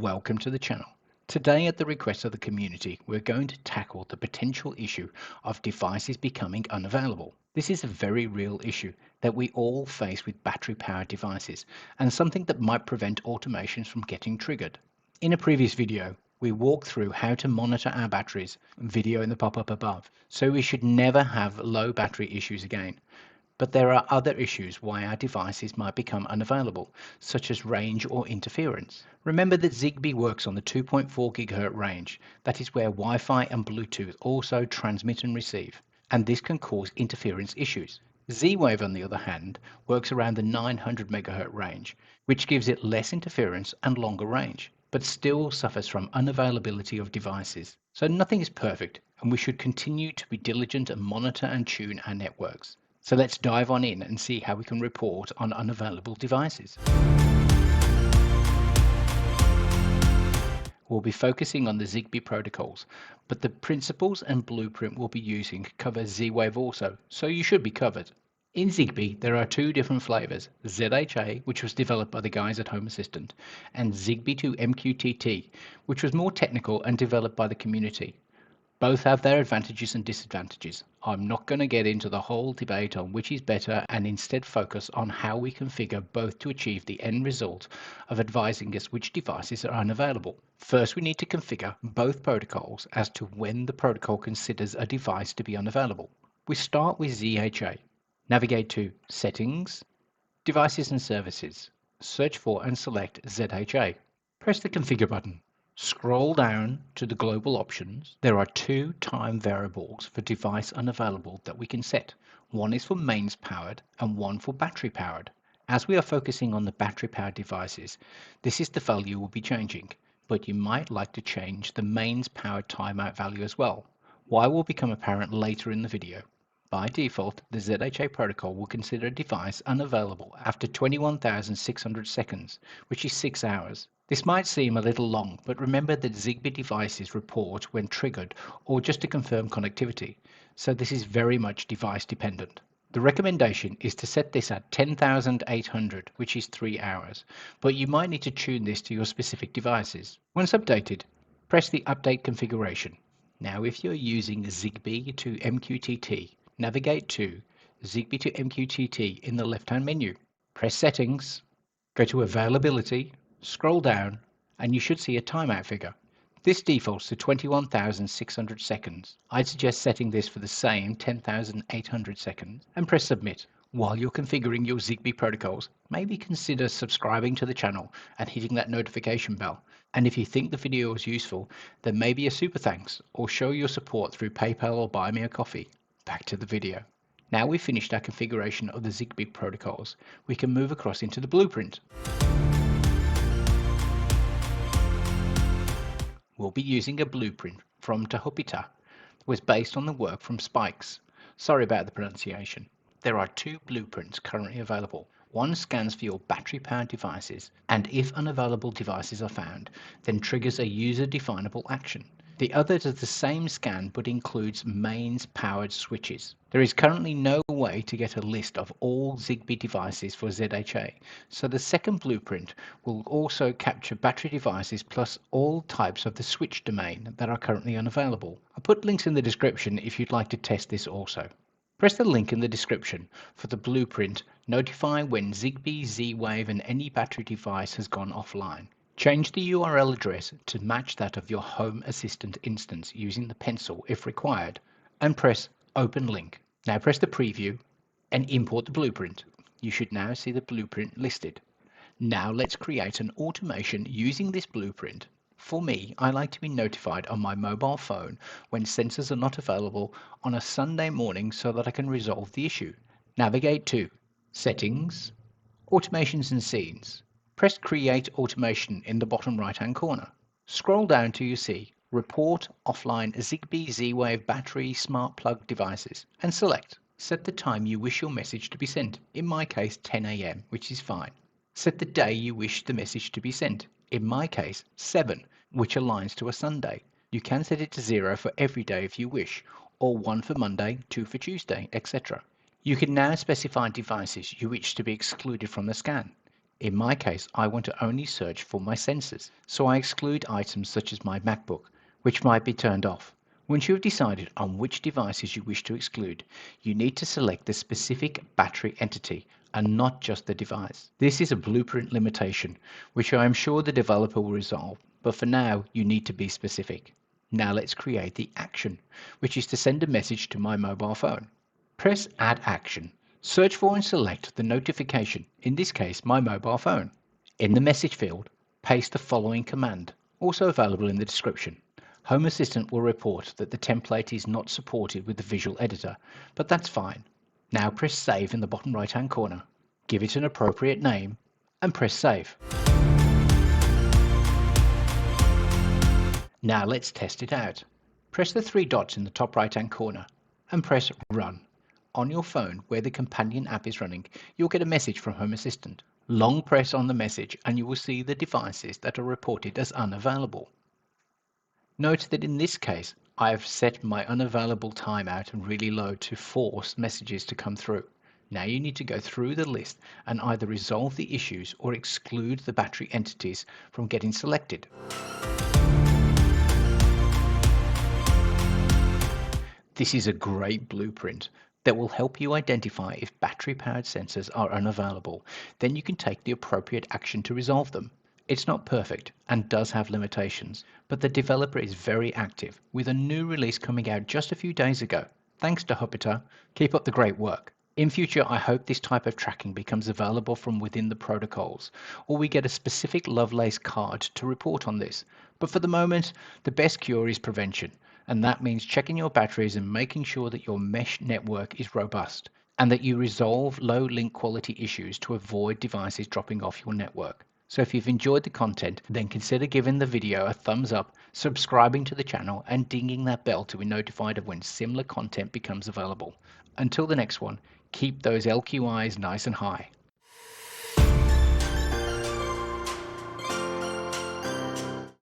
Welcome to the channel. Today, at the request of the community, we're going to tackle the potential issue of devices becoming unavailable. This is a very real issue that we all face with battery-powered devices and something that might prevent automations from getting triggered. In a previous video, we walked through how to monitor our batteries, video in the pop-up above, so we should never have low battery issues again. But there are other issues why our devices might become unavailable, such as range or interference. Remember that Zigbee works on the 2.4 GHz range. That is where Wi-Fi and Bluetooth also transmit and receive, and this can cause interference issues. Z-Wave, on the other hand, works around the 900 MHz range, which gives it less interference and longer range, but still suffers from unavailability of devices. So nothing is perfect, and we should continue to be diligent and monitor and tune our networks. So let's dive on in and see how we can report on unavailable devices. We'll be focusing on the Zigbee protocols, but the principles and blueprint we'll be using cover Z-Wave also, so you should be covered. In Zigbee, there are two different flavors, ZHA, which was developed by the guys at HomeAssistant, and Zigbee to MQTT, which was more technical and developed by the community. Both have their advantages and disadvantages. I'm not going to get into the whole debate on which is better and instead focus on how we configure both to achieve the end result of advising us which devices are unavailable. First, we need to configure both protocols as to when the protocol considers a device to be unavailable. We start with ZHA. Navigate to Settings, Devices and Services. Search for and select ZHA. Press the Configure button. Scroll down to the global options. There are two time variables for device unavailable that we can set. One is for mains powered and one for battery powered. As we are focusing on the battery powered devices, this is the value we'll be changing, but you might like to change the mains powered timeout value as well. Why will become apparent later in the video. By default, the ZHA protocol will consider a device unavailable after 21,600 seconds, which is 6 hours. This might seem a little long, but remember that Zigbee devices report when triggered or just to confirm connectivity, so this is very much device dependent. The recommendation is to set this at 10,800, which is 3 hours, but you might need to tune this to your specific devices. Once updated, press the Update configuration. Now if you're using Zigbee to MQTT, navigate to Zigbee to MQTT in the left-hand menu. Press Settings, go to Availability, scroll down, and you should see a timeout figure. This defaults to 21,600 seconds. I'd suggest setting this for the same 10,800 seconds and press Submit. While you're configuring your Zigbee protocols, maybe consider subscribing to the channel and hitting that notification bell. And if you think the video was useful, then maybe a super thanks or show your support through PayPal or buy me a coffee. Back to the video. Now we've finished our configuration of the Zigbee protocols, we can move across into the blueprint. We'll be using a blueprint from Tahupita, was based on the work from Spikes. Sorry about the pronunciation. There are two blueprints currently available. One scans for your battery-powered devices, and if unavailable devices are found, then triggers a user-definable action. The other does the same scan but includes mains-powered switches. There is currently no way to get a list of all Zigbee devices for ZHA, so the second blueprint will also capture battery devices plus all types of the switch domain that are currently unavailable. I'll put links in the description if you'd like to test this also. Press the link in the description for the blueprint notifying when Zigbee, Z-Wave and any battery device has gone offline. Change the URL address to match that of your HomeAssistant instance using the pencil if required, and press Open Link. Now press the preview and import the blueprint. You should now see the blueprint listed. Now let's create an automation using this blueprint. For me, I like to be notified on my mobile phone when sensors are not available on a Sunday morning so that I can resolve the issue. Navigate to Settings, Automations and Scenes. Press Create Automation in the bottom right-hand corner. Scroll down till you see Report Offline Zigbee Z-Wave Battery Smart Plug Devices and select. Set the time you wish your message to be sent, in my case 10 AM, which is fine. Set the day you wish the message to be sent, in my case 7, which aligns to a Sunday. You can set it to 0 for every day if you wish, or 1 for Monday, 2 for Tuesday, etc. You can now specify devices you wish to be excluded from the scan. In my case, I want to only search for my sensors, so I exclude items such as my MacBook, which might be turned off. Once you have decided on which devices you wish to exclude, you need to select the specific battery entity and not just the device. This is a blueprint limitation, which I am sure the developer will resolve, but for now, you need to be specific. Now let's create the action, which is to send a message to my mobile phone. Press Add Action. Search for and select the notification, in this case my mobile phone. In the message field, paste the following command, also available in the description. Home Assistant will report that the template is not supported with the visual editor, but that's fine. Now press Save in the bottom right hand corner. Give it an appropriate name and press Save. Now let's test it out. Press the three dots in the top right hand corner and press Run. On your phone where the companion app is running, you'll get a message from Home Assistant. Long press on the message and you will see the devices that are reported as unavailable. Note that in this case, I have set my unavailable timeout and really low to force messages to come through. Now you need to go through the list and either resolve the issues or exclude the battery entities from getting selected. This is a great blueprint that will help you identify if battery-powered sensors are unavailable. Then you can take the appropriate action to resolve them. It's not perfect and does have limitations, but the developer is very active with a new release coming out just a few days ago. Thanks to Jupiter. Keep up the great work. In future, I hope this type of tracking becomes available from within the protocols, or we get a specific Lovelace card to report on this. But for the moment, the best cure is prevention, and that means checking your batteries and making sure that your mesh network is robust, and that you resolve low link quality issues to avoid devices dropping off your network. So if you've enjoyed the content, then consider giving the video a thumbs up, subscribing to the channel, and dinging that bell to be notified of when similar content becomes available. Until the next one, keep those LQIs nice and high.